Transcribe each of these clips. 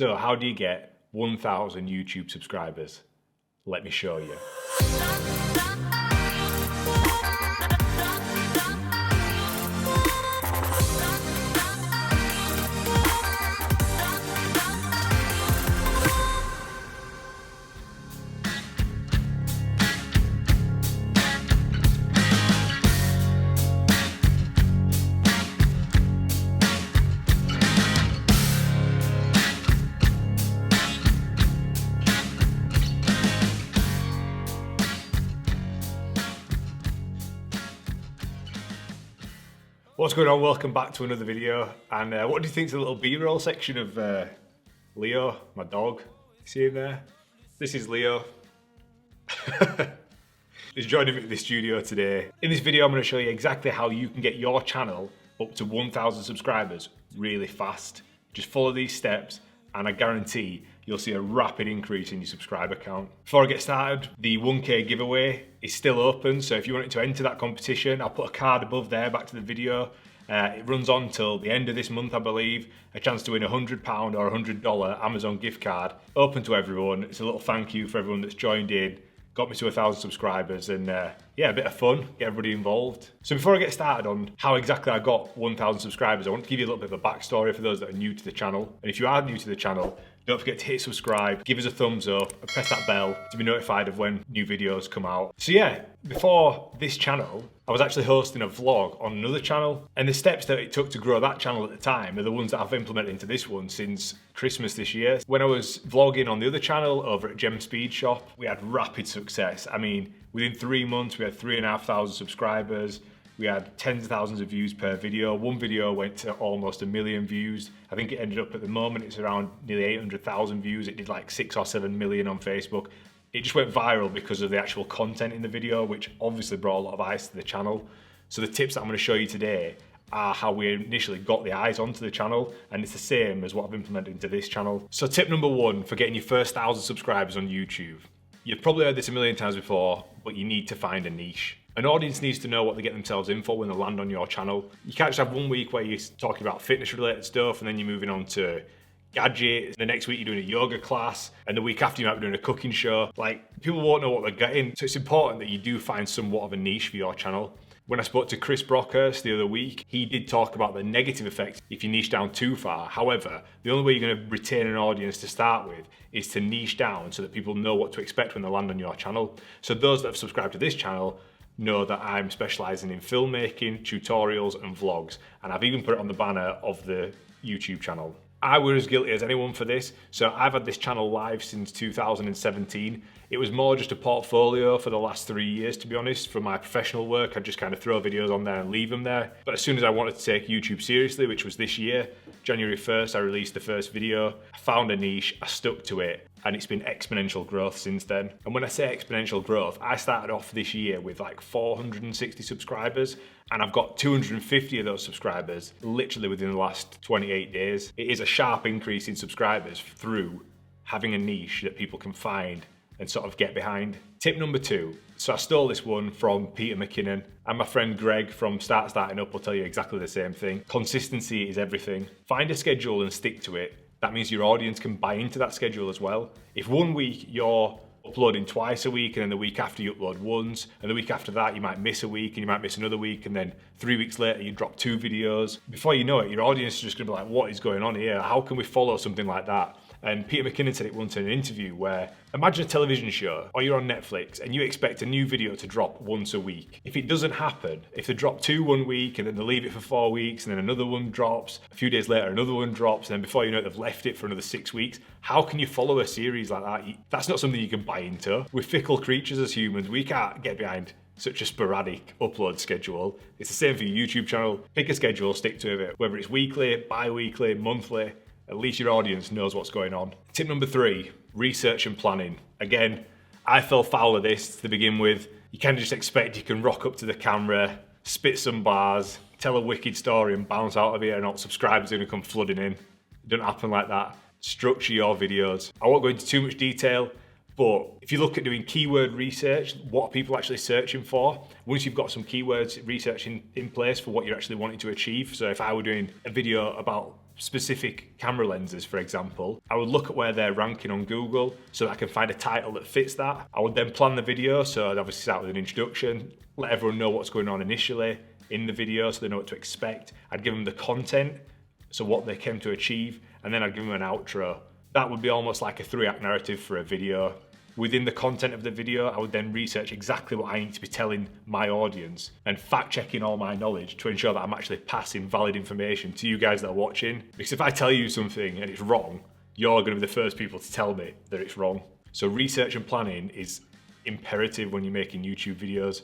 So how do you get 1,000 YouTube subscribers? Let me show you. What's going on? Welcome back to another video. And what do you think of the little B-roll section of Leo, my dog? See him there? This is Leo. He's joining me at the studio today. In this video, I'm going to show you exactly how you can get your channel up to 1,000 subscribers really fast. Just follow these steps and I guarantee you'll see a rapid increase in your subscriber count. Before I get started, the 1K giveaway is still open, so if you wanted to enter that competition, I'll put a card above there, back to the video. It runs on till the end of this month, I believe. A chance to win a £100 or $100 Amazon gift card, open to everyone. It's a little thank you for everyone that's joined in, got me to 1,000 subscribers, and yeah, a bit of fun, get everybody involved. So before I get started on how exactly I got 1,000 subscribers, I want to give you a little bit of a backstory for those that are new to the channel. And if you are new to the channel, don't forget to hit subscribe, give us a thumbs up, and press that bell to be notified of when new videos come out. So yeah, before this channel, I was actually hosting a vlog on another channel, and the steps that it took to grow that channel at the time are the ones that I've implemented into this one since Christmas this year. When I was vlogging on the other channel over at Gem Speed Shop, we had rapid success. I mean, within 3 months, we had 3,500 subscribers. We had tens of thousands of views per video. One video went to almost 1 million views. I think it ended up at the moment, it's around nearly 800,000 views. It did like 6 or 7 million on Facebook. It just went viral because of the actual content in the video, which obviously brought a lot of eyes to the channel. So the tips that I'm going to show you today are how we initially got the eyes onto the channel, and it's the same as what I've implemented into this channel. So tip number 1 for getting your first 1,000 subscribers on YouTube. You've probably heard this a million times before, but you need to find a niche. An audience needs to know what they get themselves in for when they land on your channel. You can't just have 1 week where you're talking about fitness related stuff and then you're moving on to gadgets. The next week you're doing a yoga class, and the week after you might be doing a cooking show. Like, people won't know what they're getting. So it's important that you do find somewhat of a niche for your channel. When I spoke to Chris Brockhurst the other week, he did talk about the negative effects if you niche down too far. However, the only way you're going to retain an audience to start with is to niche down so that people know what to expect when they land on your channel. So those that have subscribed to this channel know that I'm specializing in filmmaking, tutorials, and vlogs. And I've even put it on the banner of the YouTube channel. I was as guilty as anyone for this. So I've had this channel live since 2017. It was more just a portfolio for the last 3 years, to be honest. For my professional work, I'd just kind of throw videos on there and leave them there. But as soon as I wanted to take YouTube seriously, which was this year, January 1st, I released the first video. I found a niche, I stuck to it, and it's been exponential growth since then. And when I say exponential growth, I started off this year with like 460 subscribers, and I've got 250 of those subscribers literally within the last 28 days. It is a sharp increase in subscribers through having a niche that people can find and sort of get behind. Tip number 2. So I stole this one from Peter McKinnon, and my friend Greg from Starting Up will tell you exactly the same thing. Consistency is everything. Find a schedule and stick to it. That means your audience can buy into that schedule as well. If 1 week you're uploading twice a week, and then the week after you upload once, and the week after that you might miss a week, and you might miss another week, and then 3 weeks later you drop 2 videos. Before you know it, your audience is just gonna be like, what is going on here? How can we follow something like that? And Peter McKinnon said it once in an interview where, imagine a television show, or you're on Netflix, and you expect a new video to drop once a week. If it doesn't happen, if they drop 2 1 week, and then they leave it for 4 weeks, and then another one drops, a few days later another one drops, and then before you know it, they've left it for another 6 weeks, how can you follow a series like that? That's not something you can buy into. We're fickle creatures as humans. We can't get behind such a sporadic upload schedule. It's the same for your YouTube channel. Pick a schedule, stick to it. Whether it's weekly, bi-weekly, monthly, at least your audience knows what's going on. Tip number 3, research and planning. Again, I fell foul of this to begin with. You kind of just expect you can rock up to the camera, spit some bars, tell a wicked story and bounce out of it, and all subscribers are gonna come flooding in. It doesn't happen like that. Structure your videos. I won't go into too much detail, but if you look at doing keyword research, what are people actually searching for? Once you've got some keywords research in place for what you're actually wanting to achieve. So if I were doing a video about specific camera lenses, for example, I would look at where they're ranking on Google so that I can find a title that fits that. I would then plan the video, so I'd obviously start with an introduction, let everyone know what's going on initially in the video so they know what to expect. I'd give them the content, so what they came to achieve, and then I'd give them an outro. That would be almost like a 3-act narrative for a video. Within the content of the video, I would then research exactly what I need to be telling my audience and fact checking all my knowledge to ensure that I'm actually passing valid information to you guys that are watching. Because if I tell you something and it's wrong, you're going to be the first people to tell me that it's wrong. So research and planning is imperative when you're making YouTube videos.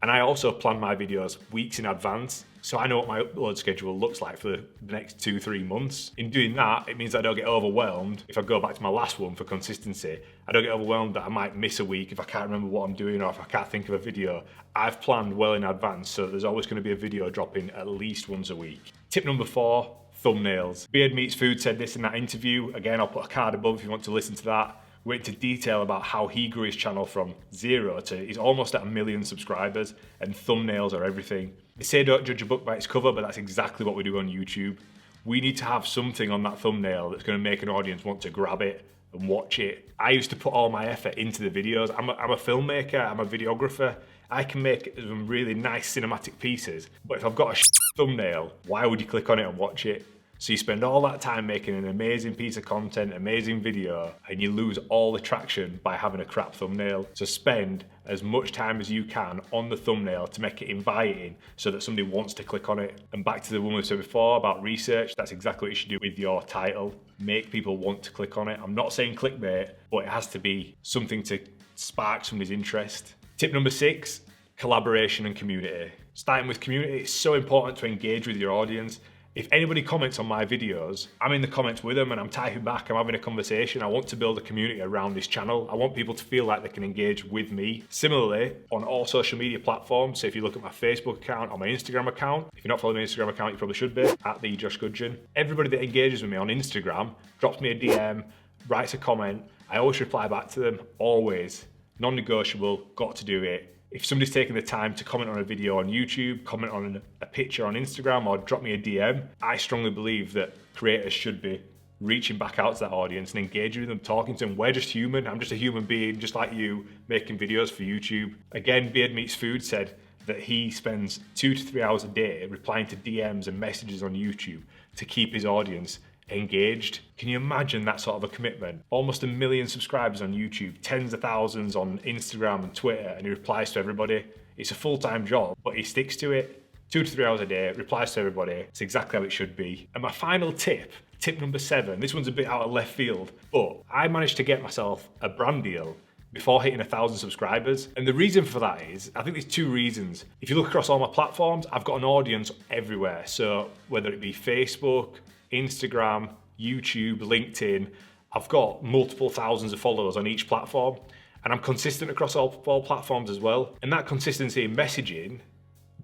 And I also plan my videos weeks in advance, so I know what my upload schedule looks like for the next 2-3 months. In doing that, it means I don't get overwhelmed. If I go back to my last one for consistency, I don't get overwhelmed that I might miss a week if I can't remember what I'm doing or if I can't think of a video. I've planned well in advance, so there's always going to be a video dropping at least once a week. Tip number 4, thumbnails. Beard Meats Food said this in that interview. Again, I'll put a card above if you want to listen to that. Went into detail about how he grew his channel from 0 to he's almost at 1 million subscribers, and thumbnails are everything. They say don't judge a book by its cover, but that's exactly what we do on YouTube. We need to have something on that thumbnail that's going to make an audience want to grab it and watch it. I used to put all my effort into the videos. I'm a filmmaker, I'm a videographer. I can make some really nice cinematic pieces, but if I've got a thumbnail, why would you click on it and watch it? So you spend all that time making an amazing piece of content, amazing video, and you lose all the traction by having a crap thumbnail. So spend as much time as you can on the thumbnail to make it inviting so that somebody wants to click on it. And back to the one we said before about research, that's exactly what you should do with your title. Make people want to click on it. I'm not saying clickbait, but it has to be something to spark somebody's interest. Tip number 6, collaboration and community. Starting with community, it's so important to engage with your audience. If anybody comments on my videos, I'm in the comments with them and I'm typing back, I'm having a conversation. I want to build a community around this channel. I want people to feel like they can engage with me. Similarly, on all social media platforms, so if you look at my Facebook account or my Instagram account, if you're not following my Instagram account, you probably should be, at the Josh Gudgeon. Everybody that engages with me on Instagram, drops me a DM, writes a comment, I always reply back to them, always. Non-negotiable, got to do it. If somebody's taking the time to comment on a video on YouTube, comment on a picture on Instagram, or drop me a DM, I strongly believe that creators should be reaching back out to that audience and engaging with them, talking to them. We're just human. I'm just a human being, just like you, making videos for YouTube. Again, Beard Meats Food said that he spends 2 to 3 hours a day replying to DMs and messages on YouTube to keep his audience engaged. Can you imagine that sort of a commitment? Almost 1 million subscribers on YouTube, tens of thousands on Instagram and Twitter, and he replies to everybody. It's a full-time job, but he sticks to it. 2 to 3 hours a day, replies to everybody. It's exactly how it should be. And my final tip, tip number 7, this one's a bit out of left field, but I managed to get myself a brand deal before hitting 1,000 subscribers. And the reason for that is, I think there's 2 reasons. If you look across all my platforms, I've got an audience everywhere. So whether it be Facebook, Instagram, YouTube, LinkedIn, I've got multiple thousands of followers on each platform, and I'm consistent across all platforms as well. And that consistency in messaging,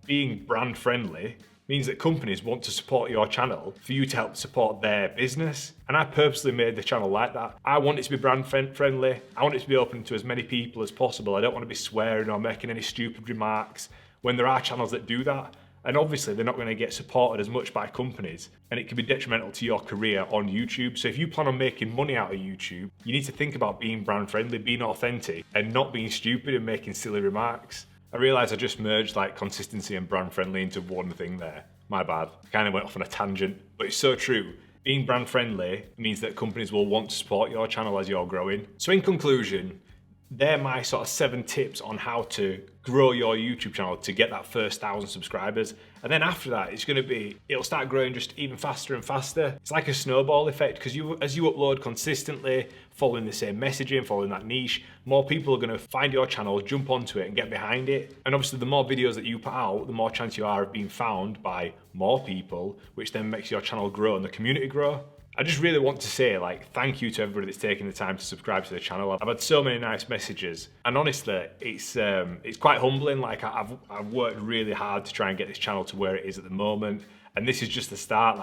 being brand friendly, means that companies want to support your channel for you to help support their business. And I purposely made the channel like that. I want it to be brand friendly. I want it to be open to as many people as possible. I don't want to be swearing or making any stupid remarks when there are channels that do that. And obviously they're not going to get supported as much by companies, and it can be detrimental to your career on YouTube. So if you plan on making money out of YouTube, you need to think about being brand friendly, being authentic, and not being stupid and making silly remarks. I realised I just merged like consistency and brand friendly into one thing there. My bad. Kind of went off on a tangent, but it's so true. Being brand friendly means that companies will want to support your channel as you're growing. So in conclusion, they're my sort of 7 tips on how to grow your YouTube channel to get that first 1,000 subscribers. And then after that, it'll start growing just even faster and faster. It's like a snowball effect, because as you upload consistently, following the same messaging, following that niche, more people are going to find your channel, jump onto it and get behind it. And obviously the more videos that you put out, the more chance you are of being found by more people, which then makes your channel grow and the community grow. I just really want to say, thank you to everybody that's taking the time to subscribe to the channel. I've had so many nice messages, and honestly, it's quite humbling. I've worked really hard to try and get this channel to where it is at the moment, and this is just the start.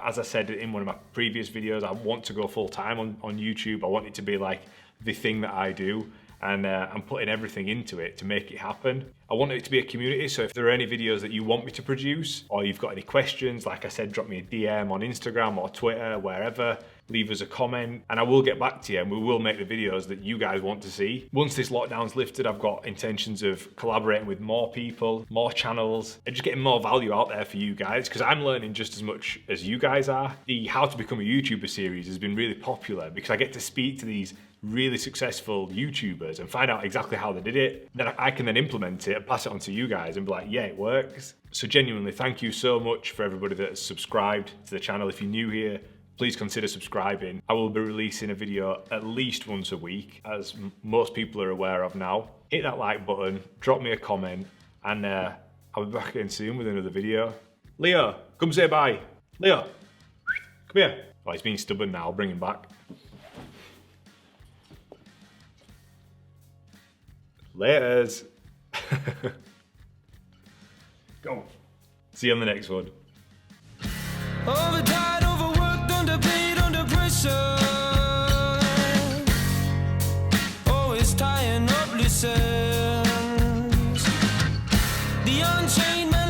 As I said in one of my previous videos, I want to go full time on YouTube. I want it to be like the thing that I do. and I'm putting everything into it to make it happen. I want it to be a community, so if there are any videos that you want me to produce, or you've got any questions, like I said, drop me a DM on Instagram or Twitter, wherever. Leave us a comment and I will get back to you, and we will make the videos that you guys want to see. Once this lockdown's lifted, I've got intentions of collaborating with more people, more channels, and just getting more value out there for you guys, because I'm learning just as much as you guys are. The How to Become a YouTuber series has been really popular because I get to speak to these really successful YouTubers and find out exactly how they did it. Then I can then implement it and pass it on to you guys and be like, yeah, it works. So genuinely, thank you so much for everybody that has subscribed to the channel. If you're new here, please consider subscribing. I will be releasing a video at least once a week, as most people are aware of now. Hit that like button, drop me a comment, and I'll be back again soon with another video. Leo, come say bye. Leo, come here. Oh, he's being stubborn now, I'll bring him back. Laters. Go. See you on the next one. Overtired, overworked, underpaid, under pressure. Always tying up loose ends. The unchained man.